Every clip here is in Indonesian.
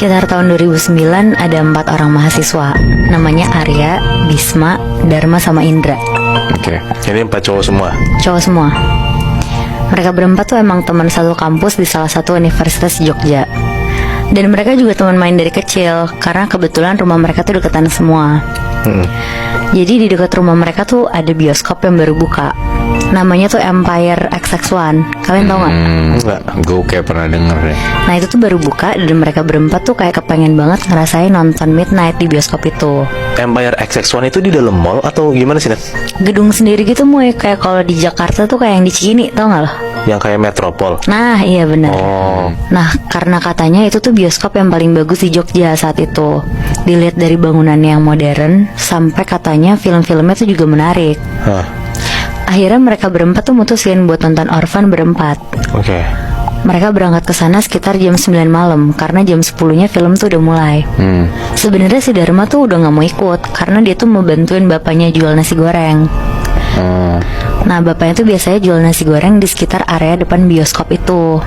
Sekitar tahun 2009 ada 4 orang mahasiswa. Namanya Arya, Bisma, Dharma, sama Indra. Oke. Ini 4 cowok semua. Cowok semua. Mereka berempat tuh emang teman satu kampus di salah satu universitas di Jogja. Dan mereka juga teman main dari kecil, karena kebetulan rumah mereka tuh deketan semua. Jadi di dekat rumah mereka tuh ada bioskop yang baru buka. Namanya tuh Empire XX1. Kalian tau gak? Enggak, gue kayak pernah denger deh. Nah itu tuh baru buka, dan mereka berempat tuh kayak kepengen banget ngerasain nonton midnight di bioskop itu. Empire XX1 itu di dalam mall atau gimana sih, Net? Gedung sendiri gitu Moy, kayak kalau di Jakarta tuh kayak yang di Cikini, tau gak lo? Yang kayak Metropol. Nah iya benar. Oh. Nah karena katanya itu tuh bioskop yang paling bagus di Jogja saat itu. Dilihat dari bangunannya yang modern, sampai katanya film-filmnya tuh juga menarik. Hah. Akhirnya mereka berempat tuh mutusin buat nonton Orphan berempat. Oke. Mereka berangkat ke sana sekitar jam 9 malam, karena jam 10-nya film tuh udah mulai. Sebenarnya si Dharma tuh udah gak mau ikut, karena dia tuh mau bantuin bapaknya jual nasi goreng. Nah bapaknya tuh biasanya jual nasi goreng di sekitar area depan bioskop itu.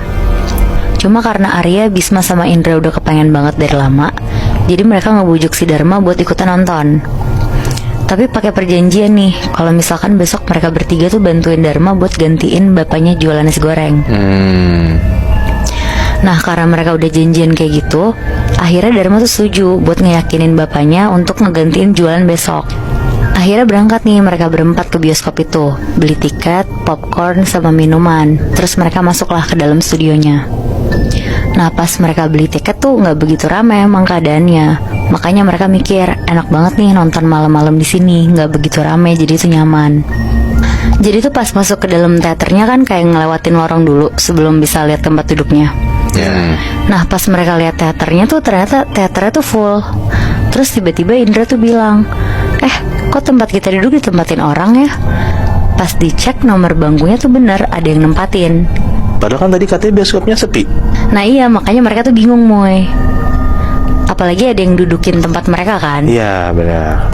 Cuma karena Arya, Bisma, sama Indra udah kepengen banget dari lama, jadi mereka ngebujuk si Dharma buat ikutan nonton. Tapi pakai perjanjian nih, kalau misalkan besok mereka bertiga tuh bantuin Dharma buat gantiin bapaknya jualan nasi goreng. Nah karena mereka udah janjian kayak gitu, akhirnya Dharma tuh setuju buat ngeyakinin bapaknya untuk ngegantiin jualan besok. Akhirnya berangkat nih mereka berempat ke bioskop itu, beli tiket, popcorn, sama minuman. Terus mereka masuklah ke dalam studionya. Nah pas mereka beli tiket tuh nggak begitu ramai emang keadaannya. Makanya mereka mikir enak banget nih nonton malam-malam di sini, nggak begitu ramai, jadi itu nyaman. Jadi tuh pas masuk ke dalam teaternya kan kayak ngelewatin lorong dulu sebelum bisa lihat tempat duduknya. Nah pas mereka lihat teaternya tuh ternyata teaternya tuh full. Terus tiba-tiba Indra tuh bilang, kok tempat kita duduk ditempatin orang ya? Pas dicek nomor bangkunya tuh bener, ada yang nempatin. Padahal kan tadi katanya bioskopnya sepi. Nah iya makanya mereka tuh bingung Moy. Apalagi ada yang dudukin tempat mereka kan. Iya benar.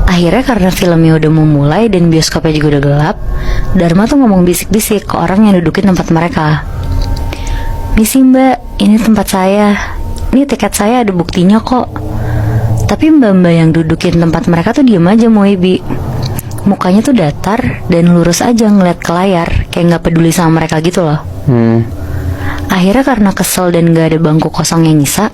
Akhirnya karena filmnya udah mau mulai dan bioskopnya juga udah gelap, Dharma tuh ngomong bisik-bisik ke orang yang dudukin tempat mereka. Misi mbak, ini tempat saya. Ini tiket saya ada buktinya kok. Tapi mbak-mbak yang dudukin tempat mereka tuh diem aja Moy Bi. Mukanya tuh datar dan lurus aja ngeliat ke layar, kayak gak peduli sama mereka gitu loh. Akhirnya karena kesel dan gak ada bangku kosong yang nyisa,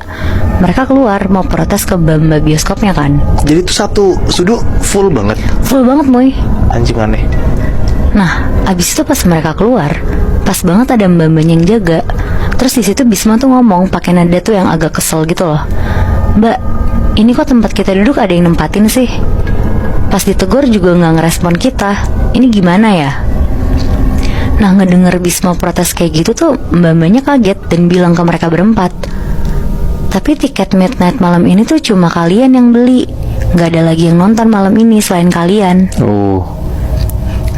mereka keluar mau protes ke mbak-mbak bioskopnya kan. Jadi itu satu studio full banget. Full banget Moy. Anjing aneh. Nah abis itu pas mereka keluar, pas banget ada mbak-mbaknya yang jaga. Terus di situ Bisma tuh ngomong pakai nada tuh yang agak kesel gitu loh. Mbak, ini kok tempat kita duduk ada yang nempatin sih? Pas ditegur juga gak ngerespon kita. Ini gimana ya? Nah ngedenger Bisma protes kayak gitu tuh mbak-mbaknya kaget dan bilang ke mereka berempat, tapi tiket midnight malam ini tuh cuma kalian yang beli, gak ada lagi yang nonton malam ini selain kalian.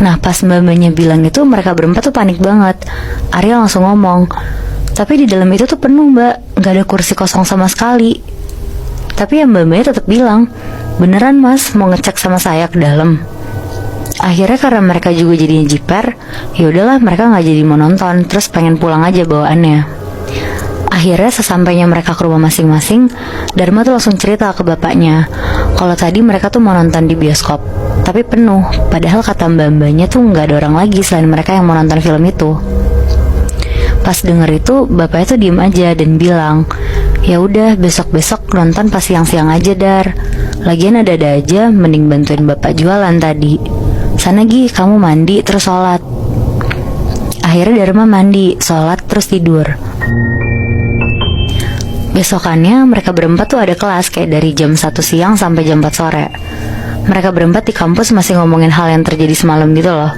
Nah pas mbak-mbaknya bilang itu mereka berempat tuh panik banget. Arya langsung ngomong, tapi di dalam itu tuh penuh mbak, gak ada kursi kosong sama sekali. Tapi ya mbak-mbaknya tetap bilang, beneran mas mau ngecek sama saya ke dalam. Akhirnya karena mereka juga jadinya jiper, ya udahlah mereka nggak jadi mau nonton, terus pengen pulang aja bawaannya. Akhirnya sesampainya mereka ke rumah masing-masing, Dharma tuh langsung cerita ke bapaknya kalau tadi mereka tuh mau nonton di bioskop, tapi penuh. Padahal kata mbak-mbaknya tuh nggak ada orang lagi selain mereka yang mau nonton film itu. Pas denger itu bapaknya tuh diem aja dan bilang, ya udah besok-besok nonton pas siang-siang aja Dar. Lagian ada-ada aja, mending bantuin bapak jualan tadi. Sana Gi, kamu mandi terus sholat. Akhirnya Dharma mandi, sholat terus tidur. Besokannya mereka berempat tuh ada kelas kayak dari jam 1 siang sampai jam 4 sore. Mereka berempat di kampus masih ngomongin hal yang terjadi semalam gitu loh.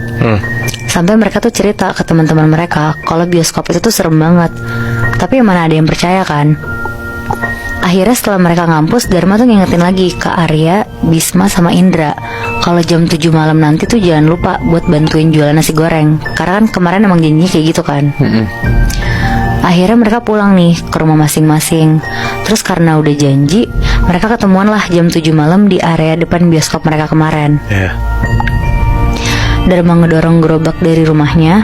Sampai mereka tuh cerita ke teman-teman mereka kalau bioskop itu tuh serem banget. Tapi mana ada yang percaya kan. Akhirnya setelah mereka ngampus, Dharma tuh ngingetin lagi ke Arya, Bisma, sama Indra kalau jam 7 malam nanti tuh jangan lupa buat bantuin jualan nasi goreng. Karena kan kemarin emang janjinya kayak gitu kan. Akhirnya mereka pulang nih ke rumah masing-masing. Terus karena udah janji, mereka ketemuan lah jam 7 malam di area depan bioskop mereka kemarin. Dharma ngedorong gerobak dari rumahnya,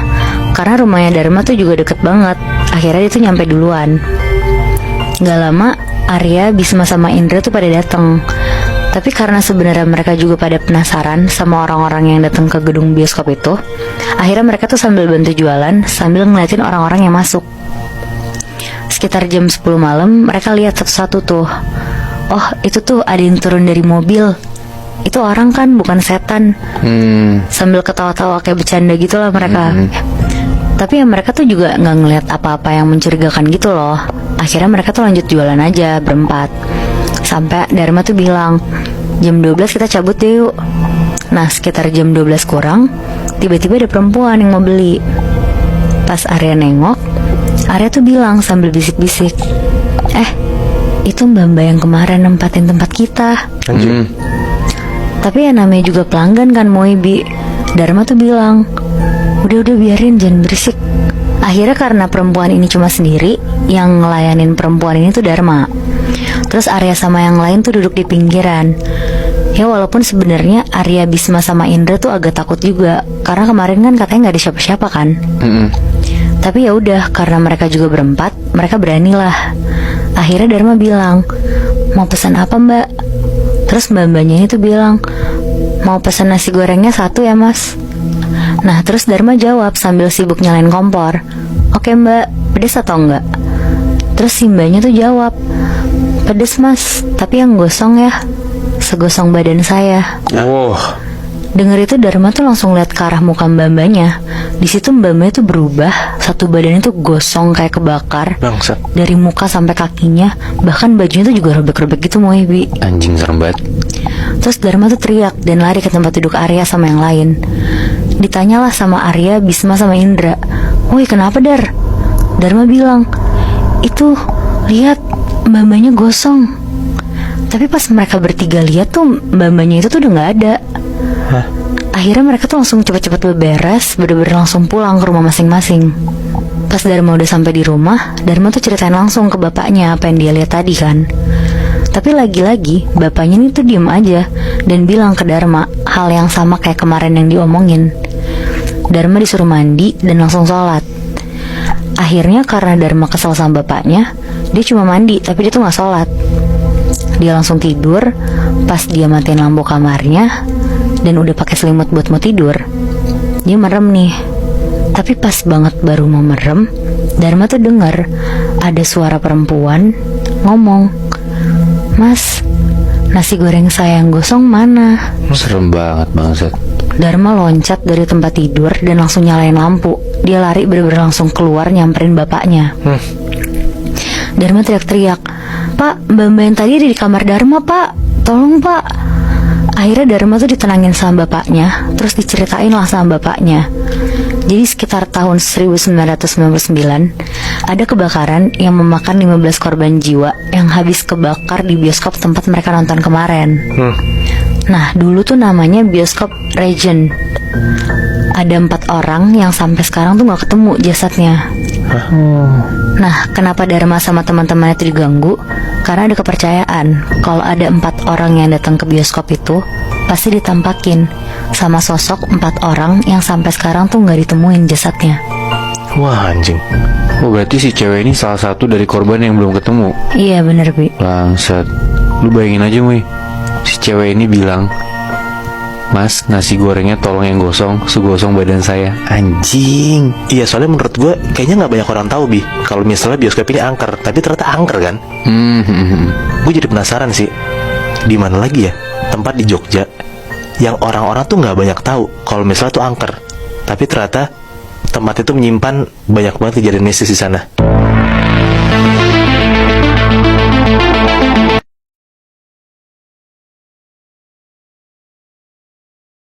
karena rumahnya Dharma tuh juga deket banget. Akhirnya dia tuh nyampe duluan. Gak lama Arya, Bisma sama Indra tuh pada datang. Tapi karena sebenarnya mereka juga pada penasaran sama orang-orang yang datang ke gedung bioskop itu, akhirnya mereka tuh sambil bantu jualan, sambil ngeliatin orang-orang yang masuk. Sekitar jam 10 malam, mereka lihat satu-satu tuh. Oh, itu tuh ada yang turun dari mobil. Itu orang kan, bukan setan. Sambil ketawa-tawa kayak bercanda gitu lah mereka. Tapi ya mereka tuh juga gak ngeliat apa-apa yang mencurigakan gitu loh. Akhirnya mereka tuh lanjut jualan aja berempat. Sampai Dharma tuh bilang, jam 12 kita cabut deh yuk. Nah sekitar jam 12 kurang, tiba-tiba ada perempuan yang mau beli. Pas Arya nengok, Arya tuh bilang sambil bisik-bisik, itu mbak-mbak yang kemarin nempatin tempat kita. Tapi ya namanya juga pelanggan kan Moibi. Dharma tuh bilang, udah biarin, jangan berisik. Akhirnya karena perempuan ini cuma sendiri, yang ngelayanin perempuan ini tuh Dharma. Terus Arya sama yang lain tuh duduk di pinggiran. Ya walaupun sebenarnya Arya, Bisma sama Indra tuh agak takut juga, karena kemarin kan katanya nggak ada siapa-siapa kan. Tapi ya udah, karena mereka juga berempat, mereka beranilah. Akhirnya Dharma bilang, mau pesan apa mbak? Terus mbak-mbaknya itu bilang, mau pesan nasi gorengnya 1 ya mas. Nah terus Dharma jawab sambil sibuk nyalain kompor, oke mbak, pedes atau enggak? Terus si mbaknya tuh jawab, pedes mas, tapi yang gosong ya, segosong badan saya. Dengar itu Dharma tuh langsung lihat ke arah muka mbak-mbaknya. Di situ mbak-mbaknya tuh berubah, satu badannya tuh gosong kayak kebakar. Bangsat. Dari muka sampai kakinya, bahkan bajunya tuh juga robek-robek gitu Moibi. Anjing serem banget. Terus Dharma tuh teriak dan lari ke tempat duduk Arya sama yang lain. Ditanyalah sama Arya, Bisma sama Indra, woi kenapa Dar? Dharma bilang, itu lihat mbak-mbaknya gosong. Tapi pas mereka bertiga lihat tuh mbak-mbaknya itu tuh udah gak ada. Akhirnya mereka tuh langsung cepet-cepet beberes, bener-bener langsung pulang ke rumah masing-masing. Pas Dharma udah sampai di rumah, Dharma tuh ceritain langsung ke bapaknya apa yang dia lihat tadi kan. Tapi lagi-lagi bapaknya ini tuh diem aja dan bilang ke Dharma hal yang sama kayak kemarin yang diomongin. Dharma disuruh mandi dan langsung sholat. Akhirnya karena Dharma kesel sama bapaknya, dia cuma mandi tapi dia tuh gak sholat. Dia langsung tidur. Pas dia matiin lampu kamarnya dan udah pakai selimut buat mau tidur, dia merem nih. Tapi pas banget baru mau merem, Dharma tuh denger ada suara perempuan ngomong, mas, nasi goreng saya yang gosong mana? Serem banget bangsat. Dharma loncat dari tempat tidur dan langsung nyalain lampu. Dia lari bener-bener langsung keluar nyamperin bapaknya. Dharma teriak-teriak, pak, mbak-mbak yang tadi ada di kamar Dharma pak, tolong pak. Akhirnya Dharma tuh ditenangin sama bapaknya, terus diceritain lah sama bapaknya. Jadi sekitar tahun 1999 ada kebakaran yang memakan 15 korban jiwa yang habis kebakar di bioskop tempat mereka nonton kemarin. Nah dulu tuh namanya bioskop Regent. Ada 4 orang yang sampai sekarang tuh gak ketemu jasadnya. Nah kenapa Dharma sama teman-temannya itu diganggu? Karena ada kepercayaan kalau ada 4 orang yang datang ke bioskop itu pasti ditampakin sama sosok 4 orang yang sampai sekarang tuh gak ditemuin jasadnya. Wah anjing. Oh berarti si cewek ini salah satu dari korban yang belum ketemu. Iya bener Bi. Bangsat. Lu bayangin aja Mui, si cewek ini bilang, mas, nasi gorengnya tolong yang gosong, segosong badan saya. Anjing. Iya soalnya menurut gue kayaknya gak banyak orang tahu Bi kalau misalnya bioskop ini angker. Tapi ternyata angker kan. Gue jadi penasaran sih, di mana lagi ya tempat di Jogja yang orang-orang tuh gak banyak tahu kalau misalnya tuh angker, tapi ternyata tempat itu menyimpan banyak banget kejadian mistis di sana.